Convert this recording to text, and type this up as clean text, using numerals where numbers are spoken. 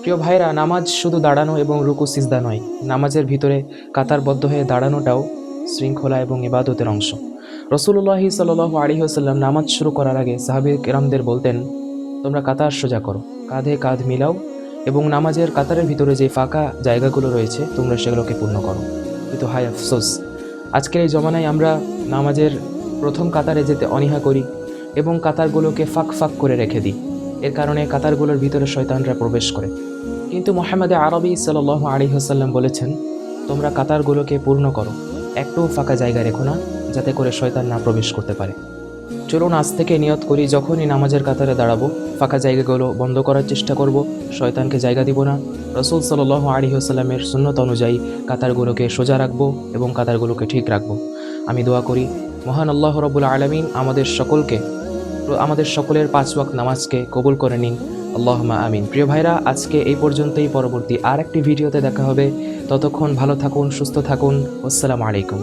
প্রিয় ভাইরা, নামাজ শুধু দাঁড়ানো এবং রুকু সিজদা নয়, নামাজের ভিতরে কাতারবদ্ধ হয়ে দাঁড়ানোটাও শৃঙ্খলা এবং ইবাদতের অংশ। রসুল্লাহি সাল্লাল্লাহু আলাইহি ওয়াসাল্লাম নামাজ শুরু করার আগে সাহাবী কেরামদের বলতেন, তোমরা কাতার সোজা করো, কাঁধে কাঁধ মিলাও এবং নামাজের কাতারের ভিতরে যে ফাঁকা জায়গাগুলো রয়েছে তোমরা সেগুলোকে পূর্ণ করো। কিন্তু হায় আফসোস, আজকের এই জমানায় আমরা নামাজের প্রথম কাতারে যেতে অনীহা করি এবং কাতারগুলোকে ফাঁক ফাঁক করে রেখে দিই। এর কারণে কাতারগুলোর ভিতরে শয়তানরা প্রবেশ করে। কিন্তু মুহাম্মদ আরবি সাল্লাল্লাহু আলাইহি ওয়াসাল্লাম বলেছেন, তোমরা কাতারগুলোকে পূর্ণ করো, একটু ফাঁকা জায়গা রেখো না, যাতে করে শয়তান না প্রবেশ করতে পারে। চলুন আজ থেকে নিয়ত করি, যখনই নামাজের কাতারে দাঁড়াবো ফাঁকা জায়গাগুলো বন্ধ করার চেষ্টা করব, শয়তানকে জায়গা দিব না। রাসূল সাল্লাল্লাহু আলাইহি ওয়াসাল্লামের সুন্নত অনুযায়ী কাতারগুলোকে সোজা রাখবো এবং কাতারগুলোকে ঠিক রাখবো। আমি দোয়া করি, মহান আল্লাহ রাব্বুল আলামিন আমাদের সকলের 5 ওয়াক্ত নামাজকে কবুল করে নিন। আল্লাহুম্মা আমিন। প্রিয় ভাইরা, আজকে এই পর্যন্তই। পরবর্তী আর একটি ভিডিওতে দেখা হবে। ততক্ষণ ভালো থাকুন, সুস্থ থাকুন। আসসালামু আলাইকুম।